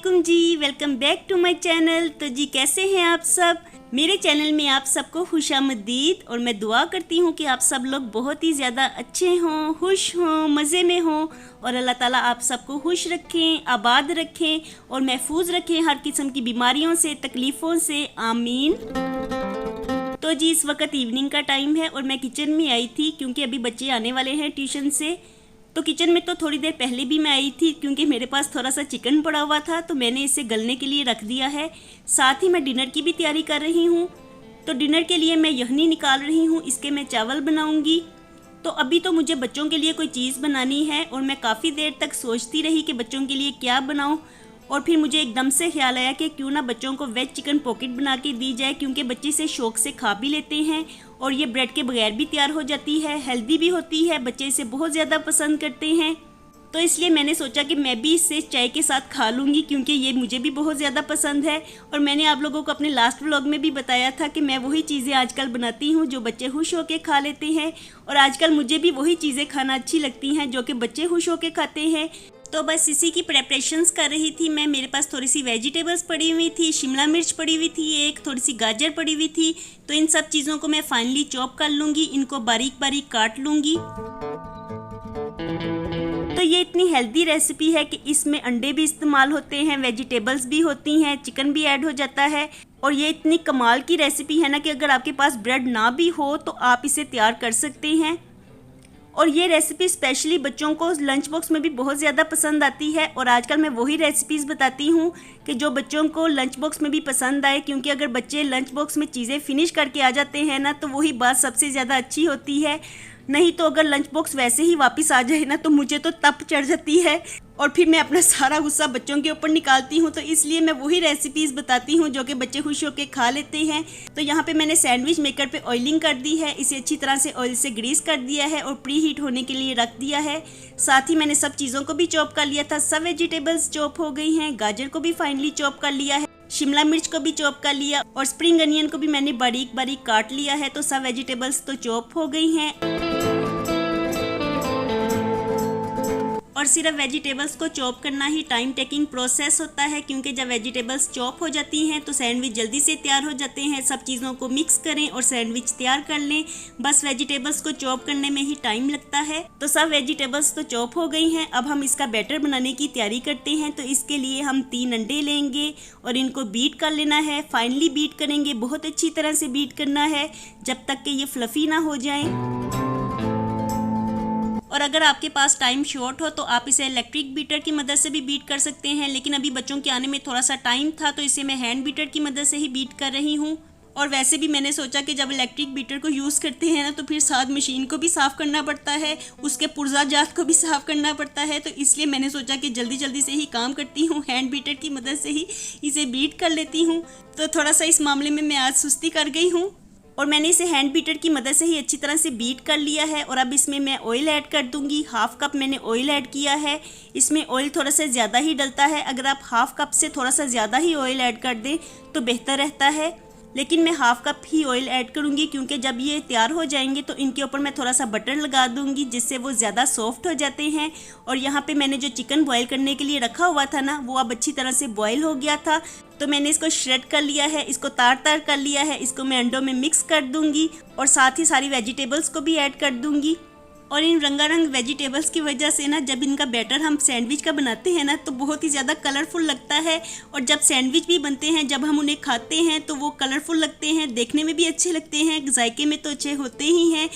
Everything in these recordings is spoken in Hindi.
वालेकुम जी, welcome back to my channel. तो जी कैसे हैं आप सब। मेरे चैनल में आप सबको खुशामदीद और मैं दुआ करती हूँ कि आप सब लोग बहुत ही ज़्यादा अच्छे हों, खुश हों, मज़े में हों और अल्लाह ताला आप सबको खुश रखें, आबाद रखें और महफूज रखें हर किस्म की बीमारियों से, तकलीफ़ों से, आमीन। तो जी इस वक्त इवनिंग का टाइम है और मैं किचन में आई थी क्योंकि अभी बच्चे आने वाले हैं ट्यूशन से। तो किचन में तो थोड़ी देर पहले भी मैं आई थी क्योंकि मेरे पास थोड़ा सा चिकन पड़ा हुआ था तो मैंने इसे गलने के लिए रख दिया है। साथ ही मैं डिनर की भी तैयारी कर रही हूँ। तो डिनर के लिए मैं यखनी निकाल रही हूँ, इसके मैं चावल बनाऊँगी। तो अभी तो मुझे बच्चों के लिए कोई चीज़ बनानी है और मैं काफ़ी देर तक सोचती रही कि बच्चों के लिए क्या बनाऊँ। और फिर मुझे एकदम से ख्याल आया कि क्यों ना बच्चों को वेज चिकन पॉकेट बना के दी जाए, क्योंकि बच्चे इसे शौक से खा भी लेते हैं और ये ब्रेड के बगैर भी तैयार हो जाती है, हेल्दी भी होती है, बच्चे इसे बहुत ज़्यादा पसंद करते हैं। तो इसलिए मैंने सोचा कि मैं भी इससे चाय के साथ खा लूँगी क्योंकि ये मुझे भी बहुत ज़्यादा पसंद है। और मैंने आप लोगों को अपने लास्ट व्लॉग में भी बताया था कि मैं वही चीज़ें आजकल बनाती हूँ जो बच्चे खुश होकर खा लेते हैं और आजकल मुझे भी वही चीज़ें खाना अच्छी लगती हैं जो कि बच्चे खुश होकर खाते हैं। तो बस इसी की प्रेपरेशंस कर रही थी मैं। मेरे पास थोड़ी सी वेजिटेबल्स पड़ी हुई थी, शिमला मिर्च पड़ी हुई थी, एक थोड़ी सी गाजर पड़ी हुई थी। तो इन सब चीज़ों को मैं फाइनली चॉप कर लूँगी, इनको बारीक बारीक काट लूँगी। तो ये इतनी हेल्दी रेसिपी है कि इसमें अंडे भी इस्तेमाल होते हैं, वेजिटेबल्स भी होती हैं, चिकन भी ऐड हो जाता है। और ये इतनी कमाल की रेसिपी है ना कि अगर आपके पास ब्रेड ना भी हो तो आप इसे तैयार कर सकते हैं। और ये रेसिपी स्पेशली बच्चों को लंच बॉक्स में भी बहुत ज़्यादा पसंद आती है। और आजकल मैं वही रेसिपीज़ बताती हूँ कि जो बच्चों को लंच बॉक्स में भी पसंद आए, क्योंकि अगर बच्चे लंच बॉक्स में चीज़ें फिनिश करके आ जाते हैं ना तो वही बात सबसे ज़्यादा अच्छी होती है। नहीं तो अगर लंच बॉक्स वैसे ही वापस आ जाए ना तो मुझे तो तप चढ़ जाती है और फिर मैं अपना सारा गुस्सा बच्चों के ऊपर निकालती हूँ। तो इसलिए मैं वही रेसिपीज़ बताती हूँ जो कि बच्चे खुश होकर खा लेते हैं। तो यहाँ पे मैंने सैंडविच मेकर पे ऑयलिंग कर दी है, इसे अच्छी तरह से ऑयल से ग्रीस कर दिया है और प्री हीट होने के लिए रख दिया है। साथ ही मैंने सब चीज़ों को भी चॉप कर लिया था, सब वेजिटेबल्स चॉप हो गई हैं, गाजर को भी फाइनली चॉप कर लिया है, शिमला मिर्च को भी चॉप कर लिया और स्प्रिंग अनियन को भी मैंने बारीक बारीक काट लिया है। तो सब वेजिटेबल्स तो चॉप हो गई हैं। और सिर्फ वेजिटेबल्स को चॉप करना ही टाइम टेकिंग प्रोसेस होता है, क्योंकि जब वेजिटेबल्स चॉप हो जाती हैं तो सैंडविच जल्दी से तैयार हो जाते हैं। सब चीज़ों को मिक्स करें और सैंडविच तैयार कर लें, बस वेजिटेबल्स को चॉप करने में ही टाइम लगता है। तो सब वेजिटेबल्स तो चॉप हो गई हैं। अब हम इसका बैटर बनाने की तैयारी करते हैं। तो इसके लिए हम 3 अंडे लेंगे और इनको बीट कर लेना है। फाइनली बीट करेंगे, बहुत अच्छी तरह से बीट करना है जब तक कि ये फ्लफ़ी ना हो जाए। और अगर आपके पास टाइम शॉर्ट हो तो आप इसे इलेक्ट्रिक बीटर की मदद से भी बीट कर सकते हैं, लेकिन अभी बच्चों के आने में थोड़ा सा टाइम था तो इसे मैं हैंड बीटर की मदद से ही बीट कर रही हूँ। और वैसे भी मैंने सोचा कि जब इलेक्ट्रिक बीटर को यूज़ करते हैं ना तो फिर साथ मशीन को भी साफ़ करना पड़ता है, उसके पुर्जा जात को भी साफ़ करना पड़ता है। तो इसलिए मैंने सोचा कि जल्दी जल्दी से ही काम करती हूँ, हैंड बीटर की मदद से ही इसे बीट कर लेती हूँ। तो थोड़ा सा इस मामले में मैं आज सुस्ती कर गई हूँ और मैंने इसे हैंड बीटर की मदद से ही अच्छी तरह से बीट कर लिया है। और अब इसमें मैं ऑयल ऐड कर दूंगी। हाफ कप मैंने ऑयल ऐड किया है। इसमें ऑयल थोड़ा सा ज़्यादा ही डलता है, अगर आप हाफ कप से थोड़ा सा ज़्यादा ही ऑयल ऐड कर दें तो बेहतर रहता है, लेकिन मैं हाफ कप ही ऑयल ऐड करूंगी क्योंकि जब ये तैयार हो जाएंगे तो इनके ऊपर मैं थोड़ा सा बटर लगा दूंगी जिससे वो ज़्यादा सॉफ्ट हो जाते हैं। और यहाँ पे मैंने जो चिकन बॉईल करने के लिए रखा हुआ था ना वो अब अच्छी तरह से बॉईल हो गया था। तो मैंने इसको श्रेड कर लिया है, इसको तार तार कर लिया है। इसको मैं अंडों में मिक्स कर दूंगी और साथ ही सारी वेजिटेबल्स को भी ऐड कर दूंगी। और इन रंगारंग वेजिटेबल्स की वजह से ना जब इनका बैटर हम सैंडविच का बनाते हैं ना तो बहुत ही ज़्यादा कलरफुल लगता है। और जब सैंडविच भी बनते हैं, जब हम उन्हें खाते हैं तो वो कलरफुल लगते हैं, देखने में भी अच्छे लगते हैं, जायके में तो अच्छे होते ही हैं।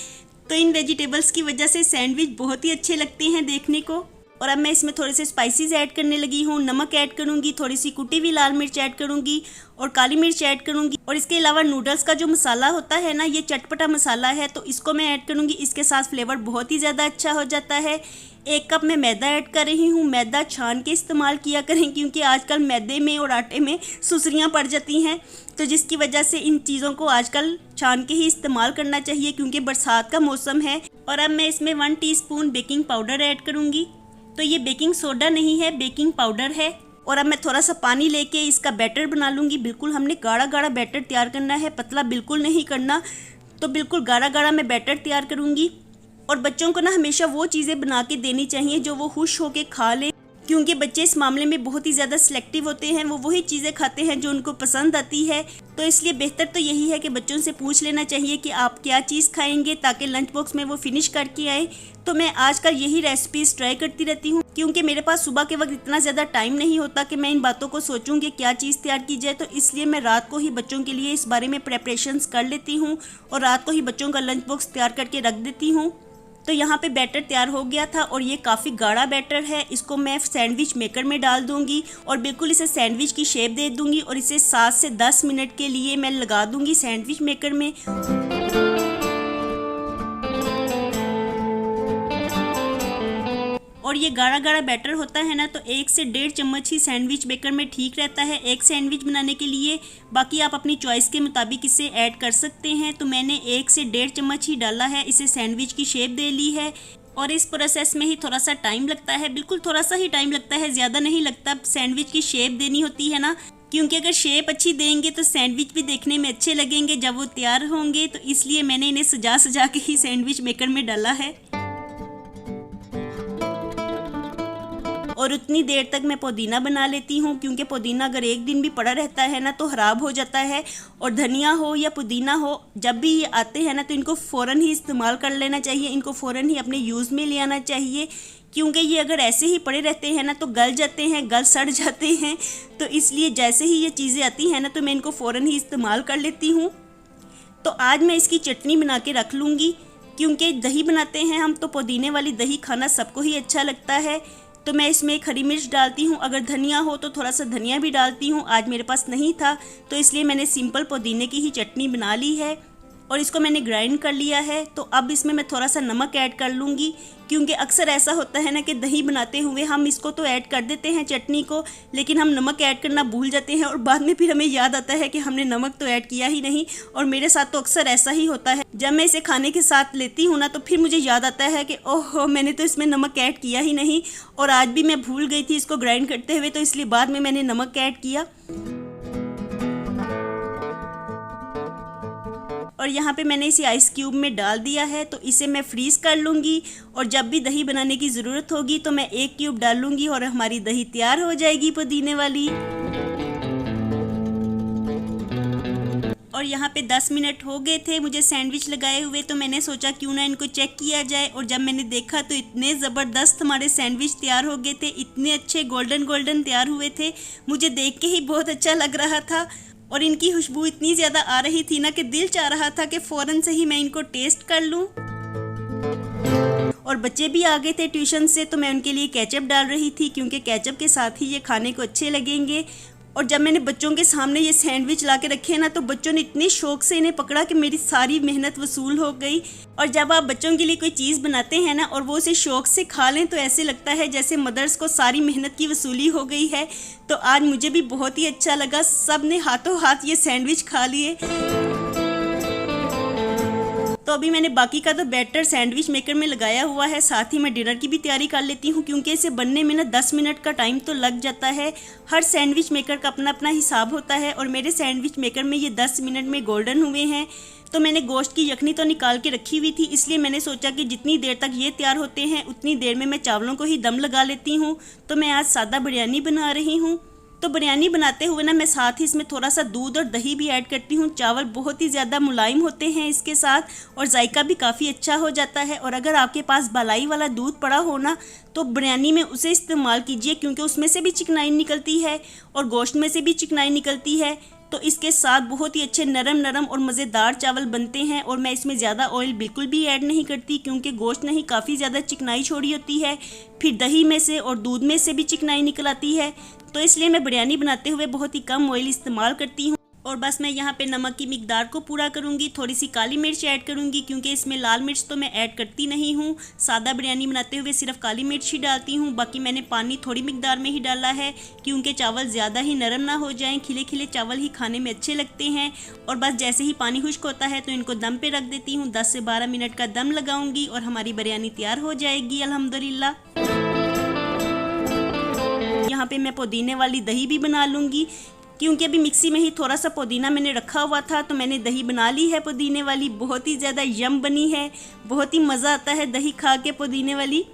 तो इन वेजिटेबल्स की वजह से सैंडविच बहुत ही अच्छे लगते हैं देखने को। और अब मैं इसमें थोड़े से स्पाइसेस ऐड करने लगी हूँ। नमक ऐड करूँगी, थोड़ी सी कुटी हुई लाल मिर्च ऐड करूँगी और काली मिर्च ऐड करूँगी। और इसके अलावा नूडल्स का जो मसाला होता है ना, ये चटपटा मसाला है तो इसको मैं ऐड करूँगी। इसके साथ फ्लेवर बहुत ही ज़्यादा अच्छा हो जाता है। 1 कप मैं मैदा ऐड कर रही हूँ। मैदा छान के इस्तेमाल किया करें क्योंकि आजकल मैदे में और आटे में सुसरियाँ पड़ जाती हैं, तो जिसकी वजह से इन चीज़ों को आजकल छान के ही इस्तेमाल करना चाहिए क्योंकि बरसात का मौसम है। और अब मैं इसमें 1 टीस्पून बेकिंग पाउडर ऐड करूँगी। तो ये बेकिंग सोडा नहीं है, बेकिंग पाउडर है। और अब मैं थोड़ा सा पानी लेके इसका बैटर बना लूँगी। बिल्कुल हमने गाढ़ा गाढ़ा बैटर तैयार करना है, पतला बिल्कुल नहीं करना। तो बिल्कुल गाढ़ा गाढ़ा मैं बैटर तैयार करूँगी। और बच्चों को ना हमेशा वो चीज़ें बना के देनी चाहिए जो वो खुश होके खा ले, क्योंकि बच्चे इस मामले में बहुत ही ज़्यादा सिलेक्टिव होते हैं, वो वही चीज़ें खाते हैं जो उनको पसंद आती है। तो इसलिए बेहतर तो यही है कि बच्चों से पूछ लेना चाहिए कि आप क्या चीज़ खाएंगे, ताकि लंच बॉक्स में वो फिनिश करके आए। तो मैं आजकल यही रेसिपीज़ ट्राई करती रहती हूँ, क्योंकि मेरे पास सुबह के वक्त इतना ज़्यादा टाइम नहीं होता कि मैं इन बातों को सोचूं कि क्या चीज़ तैयार की जाए। तो इसलिए मैं रात को ही बच्चों के लिए इस बारे में प्रेपरेशंस कर लेती हूँ और रात को ही बच्चों का लंच बॉक्स तैयार करके रख देती हूँ। तो यहाँ पे बैटर तैयार हो गया था और ये काफ़ी गाढ़ा बैटर है। इसको मैं सैंडविच मेकर में डाल दूंगी और बिल्कुल इसे सैंडविच की शेप दे दूंगी और इसे 7 से 10 मिनट के लिए मैं लगा दूंगी सैंडविच मेकर में। और ये गाढ़ा गाढ़ा बैटर होता है ना, तो 1 से 1.5 चम्मच ही सैंडविच मेकर में ठीक रहता है एक सैंडविच बनाने के लिए। बाकी आप अपनी चॉइस के मुताबिक इसे ऐड कर सकते हैं। तो मैंने 1 से 1.5 चम्मच ही डाला है, इसे सैंडविच की शेप दे ली है। और इस प्रोसेस में ही थोड़ा सा टाइम लगता है, बिल्कुल थोड़ा सा ही टाइम लगता है, ज़्यादा नहीं लगता। सैंडविच की शेप देनी होती है ना, क्योंकि अगर शेप अच्छी देंगे तो सैंडविच भी देखने में अच्छे लगेंगे जब वो तैयार होंगे। तो इसलिए मैंने इन्हें सजा सजा के ही सैंडविच मेकर में डाला है। और उतनी देर तक मैं पुदीना बना लेती हूँ, क्योंकि पुदीना अगर एक दिन भी पड़ा रहता है ना तो ख़राब हो जाता है। और धनिया हो या पुदीना हो, जब भी ये आते हैं ना तो इनको फ़ौरन ही इस्तेमाल कर लेना चाहिए, इनको फ़ौरन ही अपने यूज़ में ले आना चाहिए। क्योंकि ये अगर ऐसे ही पड़े रहते हैं ना तो गल जाते हैं, गल सड़ जाते हैं। तो इसलिए जैसे ही ये चीज़ें आती हैं ना तो मैं इनको फ़ौरन ही इस्तेमाल कर लेती हूँ। तो आज मैं इसकी चटनी बना के रख लूँगी, क्योंकि दही बनाते हैं हम तो पुदीने वाली दही खाना सबको ही अच्छा लगता है। तो मैं इसमें एक हरी मिर्च डालती हूँ, अगर धनिया हो तो थोड़ा सा धनिया भी डालती हूँ। आज मेरे पास नहीं था तो इसलिए मैंने सिंपल पुदीने की ही चटनी बना ली है और इसको मैंने ग्राइंड कर लिया है। तो अब इसमें मैं थोड़ा सा नमक ऐड कर लूँगी, क्योंकि अक्सर ऐसा होता है ना कि दही बनाते हुए हम इसको तो ऐड कर देते हैं चटनी को, लेकिन हम नमक ऐड करना भूल जाते हैं और बाद में फिर हमें याद आता है कि हमने नमक तो ऐड किया ही नहीं। और मेरे साथ तो अक्सर ऐसा ही होता है, जब मैं इसे खाने के साथ लेती हूँ ना तो फिर मुझे याद आता है कि ओहो मैंने तो इसमें नमक ऐड किया ही नहीं। और आज भी मैं भूल गई थी इसको ग्राइंड करते हुए, तो इसलिए बाद में मैंने नमक ऐड किया। और यहाँ पे मैंने इसे आइस क्यूब में डाल दिया है, तो इसे मैं फ्रीज कर लूँगी और जब भी दही बनाने की ज़रूरत होगी तो मैं 1 क्यूब डाल लूँगी और हमारी दही तैयार हो जाएगी पुदीने वाली। और यहाँ पे 10 मिनट हो गए थे मुझे सैंडविच लगाए हुए, तो मैंने सोचा क्यों ना इनको चेक किया जाए। और जब मैंने देखा तो इतने ज़बरदस्त हमारे सैंडविच तैयार हो गए थे, इतने अच्छे गोल्डन गोल्डन तैयार हुए थे, मुझे देख के ही बहुत अच्छा लग रहा था। और इनकी खुशबू इतनी ज़्यादा आ रही थी ना कि दिल चाह रहा था कि फ़ौरन से ही मैं इनको टेस्ट कर लूँ। और बच्चे भी आ गए थे ट्यूशन से, तो मैं उनके लिए केचप डाल रही थी, क्योंकि केचप के साथ ही ये खाने को अच्छे लगेंगे। और जब मैंने बच्चों के सामने ये सैंडविच ला के रखे ना तो बच्चों ने इतने शौक से इन्हें पकड़ा कि मेरी सारी मेहनत वसूल हो गई। और जब आप बच्चों के लिए कोई चीज़ बनाते हैं ना और वो उसे शौक से खा लें तो ऐसे लगता है जैसे मदर्स को सारी मेहनत की वसूली हो गई है। तो आज मुझे भी बहुत ही अच्छा लगा, सब ने हाथों हाथ ये सैंडविच खा लिए। तो अभी मैंने बाकी का तो बैटर सैंडविच मेकर में लगाया हुआ है, साथ ही मैं डिनर की भी तैयारी कर लेती हूँ, क्योंकि इसे बनने में ना 10 मिनट का टाइम तो लग जाता है। हर सैंडविच मेकर का अपना अपना हिसाब होता है और मेरे सैंडविच मेकर में ये 10 मिनट में गोल्डन हुए हैं। तो मैंने गोश्त की यखनी तो निकाल के रखी हुई थी, इसलिए मैंने सोचा कि जितनी देर तक ये तैयार होते हैं उतनी देर में मैं चावलों को ही दम लगा लेती हूँ। तो मैं आज सादा बिरयानी बना रही हूँ। तो बिरयानी बनाते हुए ना मैं साथ ही इसमें थोड़ा सा दूध और दही भी ऐड करती हूँ। चावल बहुत ही ज़्यादा मुलायम होते हैं इसके साथ और जायका भी काफ़ी अच्छा हो जाता है। और अगर आपके पास बालाई वाला दूध पड़ा हो ना तो बिरयानी में उसे इस्तेमाल कीजिए, क्योंकि उसमें से भी चिकनाई निकलती है और गोश्त में से भी चिकनाई निकलती है। तो इसके साथ बहुत ही अच्छे नरम नरम और मज़ेदार चावल बनते हैं। और मैं इसमें ज़्यादा ऑयल बिल्कुल भी ऐड नहीं करती, क्योंकि गोश्त ने ही काफ़ी ज़्यादा चिकनाई छोड़ी होती है, फिर दही में से और दूध में से भी चिकनाई निकल आती है। तो इसलिए मैं बिरयानी बनाते हुए बहुत ही कम ऑयल इस्तेमाल करती हूँ। और बस मैं यहाँ पे नमक की मिकदार को पूरा करूँगी, थोड़ी सी काली मिर्च ऐड करूँगी, क्योंकि इसमें लाल मिर्च तो मैं ऐड करती नहीं हूँ। सादा बिरयानी बनाते हुए सिर्फ काली मिर्च ही डालती हूँ, बाकी मैंने पानी थोड़ी मिकदार में ही डाला है, क्योंकि चावल ज़्यादा ही नरम ना हो जाएं। खिले खिले चावल ही खाने में अच्छे लगते हैं। और बस जैसे ही पानी खुश्क होता है तो इनको दम पे रख देती हूँ। 10 से 12 मिनट का दम लगाऊंगी और हमारी बिरयानी तैयार हो जाएगी अल्हम्दुलिल्लाह। यहाँ पे मैं पुदीने वाली दही भी बना लूँगी, क्योंकि अभी मिक्सी में ही थोड़ा सा पुदीना मैंने रखा हुआ था, तो मैंने दही बना ली है पुदीने वाली। बहुत ही ज़्यादा यम बनी है, बहुत ही मज़ा आता है दही खा के पुदीने वाली।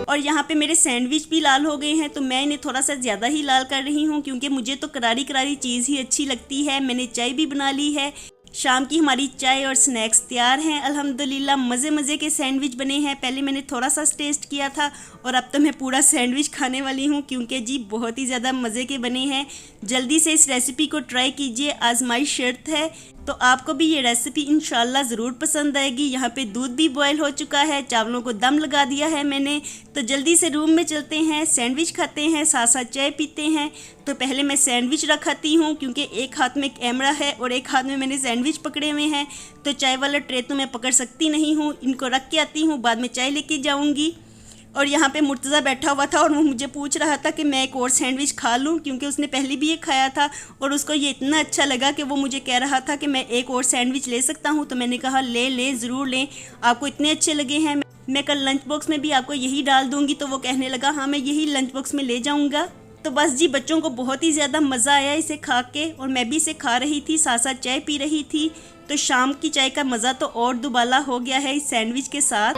और यहाँ पे मेरे सैंडविच भी लाल हो गए हैं, तो मैं इन्हें थोड़ा सा ज़्यादा ही लाल कर रही हूँ क्योंकि मुझे तो करारी करारी चीज़ ही अच्छी लगती है। मैंने चाय भी बना ली है। शाम की हमारी चाय और स्नैक्स तैयार हैं। अल्हम्दुलिल्लाह मज़े मज़े के सैंडविच बने हैं। पहले मैंने थोड़ा सा टेस्ट किया था और अब तो मैं पूरा सैंडविच खाने वाली हूँ क्योंकि जी बहुत ही ज़्यादा मज़े के बने हैं। जल्दी से इस रेसिपी को ट्राई कीजिए, आजमाइश शर्त है। तो आपको भी ये रेसिपी इंशाल्लाह ज़रूर पसंद आएगी। यहाँ पे दूध भी बॉयल हो चुका है, चावलों को दम लगा दिया है मैंने। तो जल्दी से रूम में चलते हैं, सैंडविच खाते हैं, साथ साथ चाय पीते हैं। तो पहले मैं सैंडविच रखाती हूँ क्योंकि एक हाथ में कैमरा है और एक हाथ में मैंने सैंडविच पकड़े हुए हैं। तो चाय वाला ट्रे तो मैं पकड़ सकती नहीं हूँ, इनको रख के आती हूँ, बाद में चाय लेके जाऊँगी। और यहाँ पे मुर्तज़ा बैठा हुआ था और वो मुझे पूछ रहा था कि मैं एक और सैंडविच खा लूँ क्योंकि उसने पहले भी ये खाया था और उसको ये इतना अच्छा लगा कि वो मुझे कह रहा था कि मैं एक और सैंडविच ले सकता हूँ। तो मैंने कहा ले ज़रूर लें, आपको इतने अच्छे लगे हैं, मैं कल लंच बॉक्स में भी आपको यही डाल दूँगी। तो वो कहने लगा हाँ मैं यही लंच बॉक्स में ले जाऊँगा। तो बस जी बच्चों को बहुत ही ज़्यादा मज़ा आया इसे खा के और मैं भी इसे खा रही थी, साथ साथ चाय पी रही थी। तो शाम की चाय का मज़ा तो और दुबाला हो गया है इस सैंडविच के साथ।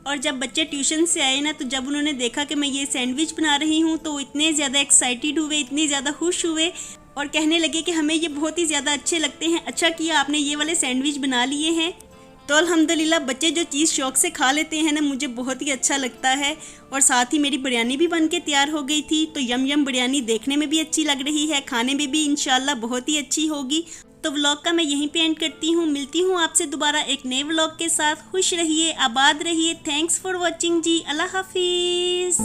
और जब बच्चे ट्यूशन से आए ना, तो जब उन्होंने देखा कि मैं ये सैंडविच बना रही हूँ तो वो इतने ज़्यादा एक्साइटेड हुए, इतने ज़्यादा खुश हुए और कहने लगे कि हमें ये बहुत ही ज़्यादा अच्छे लगते हैं, अच्छा किया आपने ये वाले सैंडविच बना लिए हैं। तो अल्हम्दुलिल्लाह बच्चे जो चीज़ शौक़ से खा लेते हैं ना, मुझे बहुत ही अच्छा लगता है। और साथ ही मेरी बिरयानी भी बन के तैयार हो गई थी। तो यम बिरयानी देखने में भी अच्छी लग रही है, खाने में भी इंशाल्लाह बहुत ही अच्छी होगी। तो व्लॉग का मैं यहीं पे एंड करती हूँ, मिलती हूँ आपसे दोबारा एक नए व्लॉग के साथ। खुश रहिए, आबाद रहिए। थैंक्स फॉर वॉचिंग जी, अल्लाह हाफिज़।